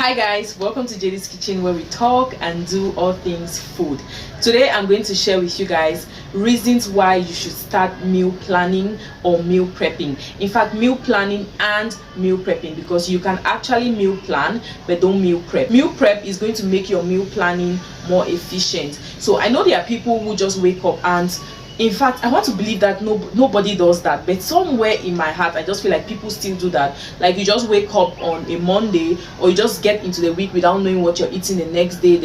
Hi guys, welcome to JD's Kitchen, where we talk and do all things food. Today I'm going to share with you guys reasons why you should start meal planning or meal prepping. In fact, meal planning and meal prepping, because you can actually meal plan but don't meal prep. Meal prep is going to make your meal planning more efficient. So I know there are people who just wake up, and in fact I want to believe that nobody does that, but somewhere in my heart I just feel like people still do that. Like, you just wake up on a Monday, or you just get into the week without knowing what you're eating the next day,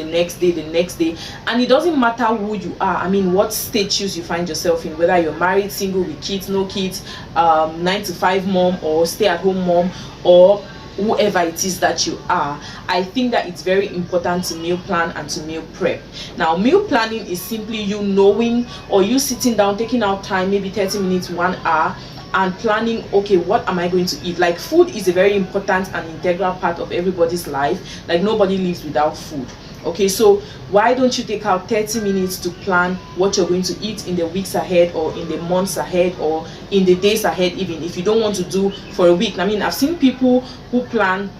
and it doesn't matter who you are. I mean, what status you find yourself in, whether you're married, single, with kids, no kids, 9 to 5 mom, or stay at home mom, or whoever it is that you are. I think that it's very important to meal plan and to meal prep. Now, meal planning is simply you knowing, or you sitting down, taking out time, maybe 30 minutes, 1 hour, and planning, okay, what am I going to eat? Like, food is a very important and integral part of everybody's life. Like, nobody lives without food. Okay, so why don't you take out 30 minutes to plan what you're going to eat in the weeks ahead, or in the months ahead, or in the days ahead, even if you don't want to do for a week. I mean, I've seen people who plan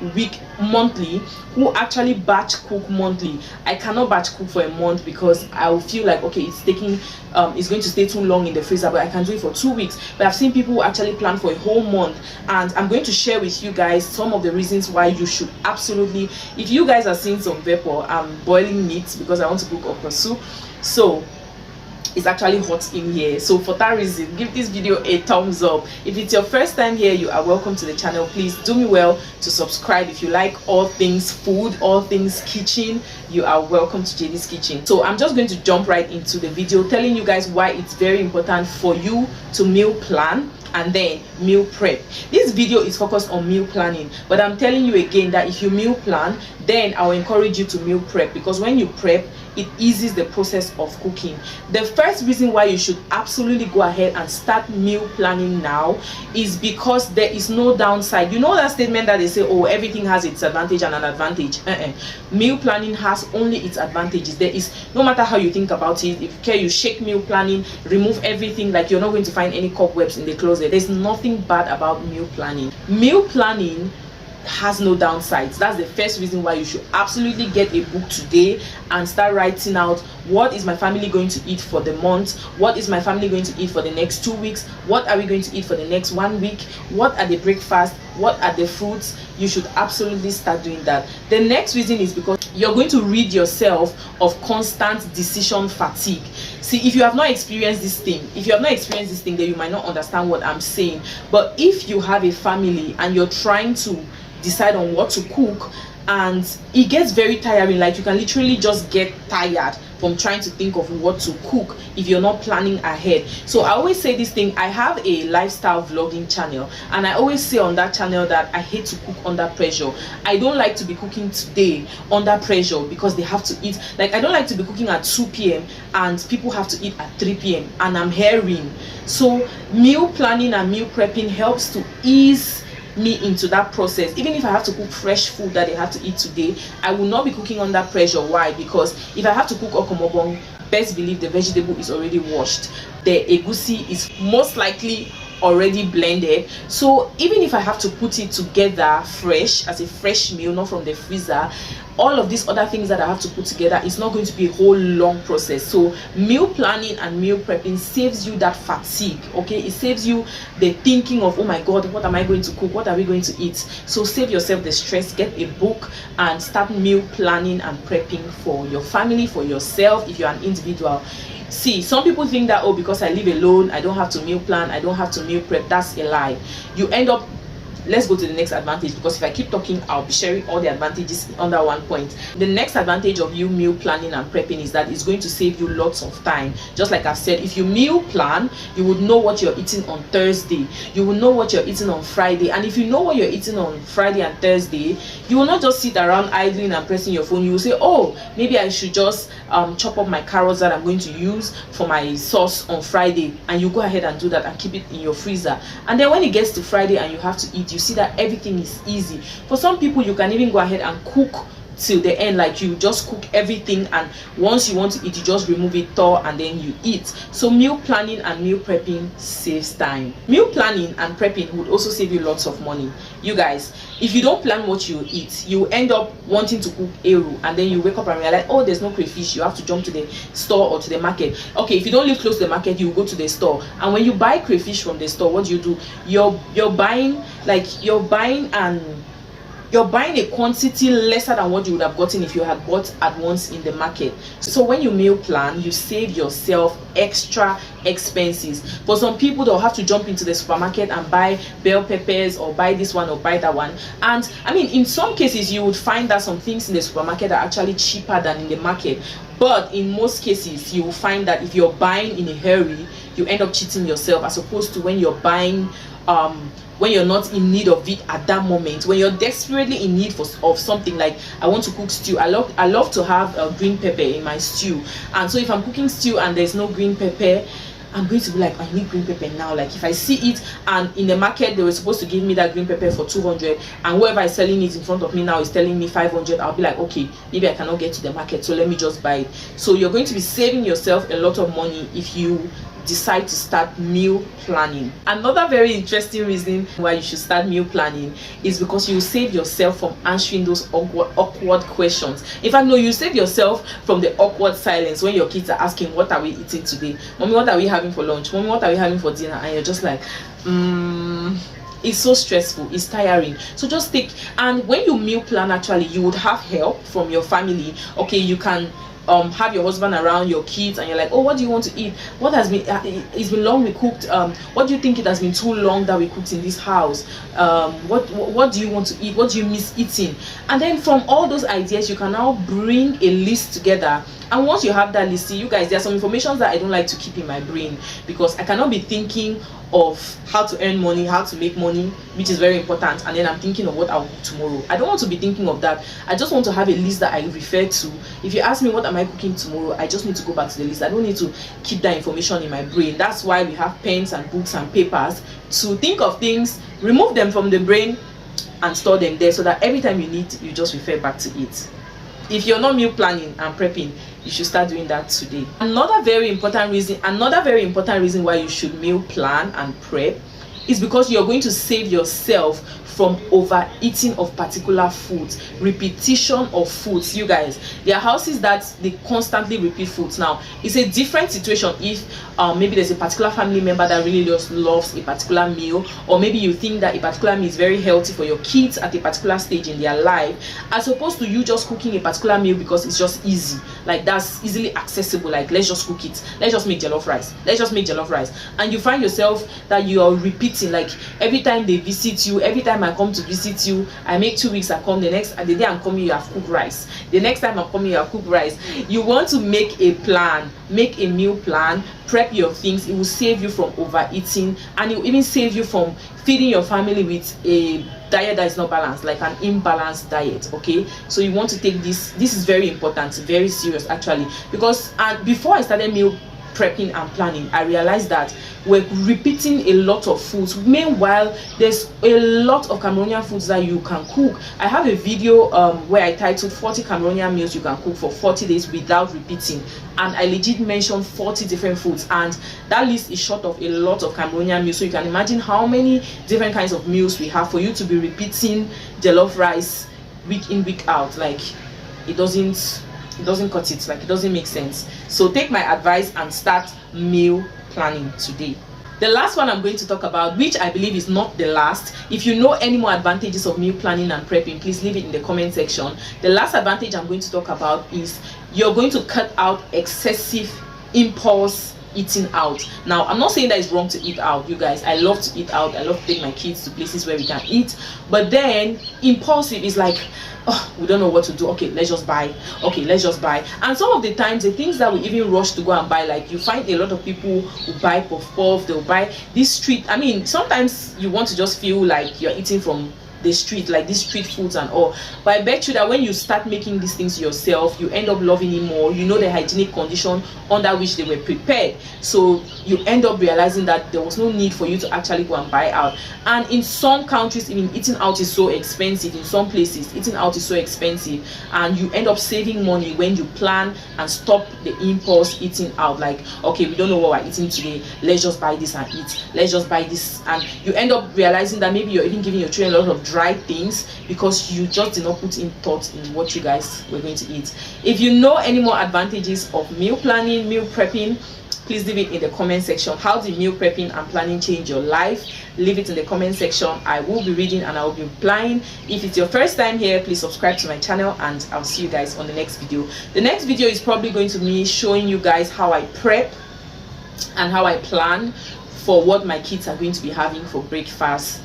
monthly, who actually batch cook monthly. I cannot batch cook for a month because I will feel like, okay, it's going to stay too long in the freezer, but I can do it for 2 weeks. But I've seen people who actually plan for a whole month, and I'm going to share with you guys some of the reasons why you should absolutely, if you guys are seeing some vapor, I'm boiling meat because I want to cook okra soup, so it's actually hot in here. So for that reason, give this video a thumbs up. If it's your first time here, you are welcome to the channel. Please do me well to subscribe. If you like all things food, all things kitchen, you are welcome to JD's Kitchen. So I'm just going to jump right into the video, telling you guys why it's very important for you to meal plan and then meal prep. This video is focused on meal planning, but I'm telling you again that if you meal plan, then I'll encourage you to meal prep, because when you prep, it eases the process of cooking. The first reason why you should absolutely go ahead and start meal planning now is because there is no downside. You know that statement that they say, oh, everything has its advantage and an advantage. Meal planning has only its advantages. There is, no matter how you think about it, if you care, you shake meal planning, remove everything, like you're not going to find any cobwebs in the closet. There's nothing bad about meal planning. Meal planning has no downsides. That's the first reason why you should absolutely get a book today and start writing out, what is my family going to eat for the month, what is my family going to eat for the next 2 weeks, what are we going to eat for the next 1 week, what are the breakfast, what are the fruits. You should absolutely start doing that. The next reason is because you're going to rid yourself of constant decision fatigue. See, if you have not experienced this thing, then you might not understand what I'm saying. But if you have a family and you're trying to decide on what to cook, and it gets very tiring, like you can literally just get tired from trying to think of what to cook if you're not planning ahead. So I always say this thing, I have a lifestyle vlogging channel, and I always say on that channel that I hate to cook under pressure. I don't like to be cooking today under pressure because they have to eat. Like, I don't like to be cooking at 2 p.m. and people have to eat at 3 p.m. and I'm herring. So meal planning and meal prepping helps to ease me into that process. Even if I have to cook fresh food that they have to eat today, I will not be cooking under pressure. Why? Because if I have to cook okomobong, best believe the vegetable is already washed, the egusi is most likely already blended. So even if I have to put it together fresh, as a fresh meal, not from the freezer, all of these other things that I have to put together, is not going to be a whole long process. So meal planning and meal prepping saves you that fatigue. Okay, it saves you the thinking of, oh my god, what am I going to cook, what are we going to eat? So save yourself the stress, get a book and start meal planning and prepping for your family, for yourself, if you're an individual. See, some people think that, oh, because I live alone, I don't have to meal plan, I don't have to meal prep. That's a lie. You end up, let's go to the next advantage, because if I keep talking, I'll be sharing all the advantages under one point. The next advantage of you meal planning and prepping is that it's going to save you lots of time. Just like I've said, if you meal plan, you would know what you're eating on Thursday, you will know what you're eating on Friday. And if you know what you're eating on Friday and Thursday, you will not just sit around idling and pressing your phone. You will say, oh, maybe I should just chop up my carrots that I'm going to use for my sauce on Friday, and you go ahead and do that and keep it in your freezer. And then when it gets to Friday and you have to eat, you see that everything is easy. For some people, you can even go ahead and cook till the end, like you just cook everything, and once you want to eat, you just remove it, thaw, and then you eat. So meal planning and meal prepping saves time. Meal planning and prepping would also save you lots of money. You guys, if you don't plan what you eat, you end up wanting to cook eru, and then you wake up and realize, oh, there's no crayfish. You have to jump to the store or to the market. Okay, if you don't live close to the market, you go to the store, and when you buy crayfish from the store, what do? You're buying a quantity lesser than what you would have gotten if you had bought at once in the market. So when you meal plan, you save yourself extra expenses. For some people, they'll have to jump into the supermarket and buy bell peppers, or buy this one or buy that one. And I mean, in some cases you would find that some things in the supermarket are actually cheaper than in the market, but in most cases you will find that if you're buying in a hurry, you end up cheating yourself, as opposed to when you're buying when you're not in need of it at that moment, when you're desperately in need of something. Like, I want to cook stew. I love to have green pepper in my stew, and so if I'm cooking stew and there's no green pepper, I'm going to be like, I need green pepper now. Like, if I see it, and in the market they were supposed to give me that green pepper for 200, and whoever is selling it in front of me now is telling me 500, I'll be like, okay, maybe I cannot get to the market, so let me just buy it. So you're going to be saving yourself a lot of money if you decide to start meal planning. Another very interesting reason why you should start meal planning is because you save yourself from answering those awkward questions. In fact, no, you save yourself from the awkward silence when your kids are asking, what are we eating today? Mommy, what are we having for lunch? Mommy, what are we having for dinner? And you're just like, it's so stressful, it's tiring. So just take, and when you meal plan, actually you would have help from your family. Okay, you can have your husband around, your kids, and you're like, oh, what do you want to eat? What has been it's been long we cooked. What do you think it has been too long that we cooked in this house? What do you want to eat? What do you miss eating? And then from all those ideas, you can now bring a list together. And once you have that list, see, you guys, there are some information that I don't like to keep in my brain, because I cannot be thinking of how to earn money, how to make money, which is very important, and then I'm thinking of what I'll cook tomorrow. I don't want to be thinking of that. I just want to have a list that I refer to. If you ask me what am I cooking tomorrow, I just need to go back to the list. I don't need to keep that information in my brain. That's why we have pens and books and papers to think of things, remove them from the brain, and store them there, so that every time you need, you just refer back to it. If you're not meal planning and prepping, you should start doing that today. Another very important reason why you should meal plan and prep is because you're going to save yourself from overeating of particular foods, repetition of foods. You guys, there are houses that they constantly repeat foods. Now, it's a different situation if maybe there's a particular family member that really just loves a particular meal, or maybe you think that a particular meal is very healthy for your kids at a particular stage in their life, as opposed to you just cooking a particular meal because it's just easy, like that's easily accessible. Like, let's just cook it, let's just make jollof rice, and you find yourself that you are repeating. Like, every time they visit you, every time I come to visit you, I make 2 weeks, I come, the day I'm coming, you have cooked rice, the next time I'm coming, you have cooked rice. You want to make a plan, make a meal plan, prep your things. It will save you from overeating, and it will even save you from feeding your family with a diet that is not balanced, like an imbalanced diet. Okay, so you want to take this is very important, very serious actually, because before I started meal prepping and planning, I realized that we're repeating a lot of foods. Meanwhile, there's a lot of Cameroonian foods that you can cook. I have a video where I titled 40 Cameroonian meals you can cook for 40 days without repeating, and I legit mentioned 40 different foods, and that list is short of a lot of Cameroonian meals. So you can imagine how many different kinds of meals we have for you to be repeating jollof rice week in, week out. Like, it doesn't cut it, like it doesn't make sense. So take my advice and start meal planning today. The last one I'm going to talk about, which I believe is not the last, if you know any more advantages of meal planning and prepping, please leave it in the comment section. The last advantage I'm going to talk about is you're going to cut out excessive impulse eating out. Now, I'm not saying that it's wrong to eat out, you guys. I love to eat out. I love to take my kids to places where we can eat, but then impulsive is like, oh, we don't know what to do, okay, let's just buy. And some of the times, the things that we even rush to go and buy, like you find a lot of people who buy puff puff, they'll buy this street. I mean, sometimes you want to just feel like you're eating from the street, like these street foods and all. But I bet you that when you start making these things yourself, you end up loving it more. You know the hygienic condition under which they were prepared, so you end up realizing that there was no need for you to actually go and buy out. And in some countries, even eating out is so expensive. In some places, eating out is so expensive, and you end up saving money when you plan and stop the impulse eating out. Like, okay, we don't know what we're eating today, let's just buy this and eat, let's just buy this. And you end up realizing that maybe you're even giving your children a lot of dry things because you just did not put in thought in what you guys were going to eat. If you know any more advantages of meal planning, meal prepping, please leave it in the comment section. How did meal prepping and planning change your life? Leave it in the comment section. I will be reading and I will be replying. If it's your first time here, please subscribe to my channel, and I'll see you guys on the next video. The next video is probably going to be showing you guys how I prep and how I plan for what my kids are going to be having for breakfast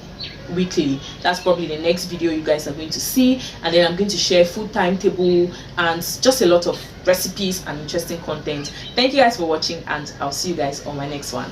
weekly. That's probably the next video you guys are going to see, and then I'm going to share food timetable and just a lot of recipes and interesting content. Thank you guys for watching, and I'll see you guys on my next one.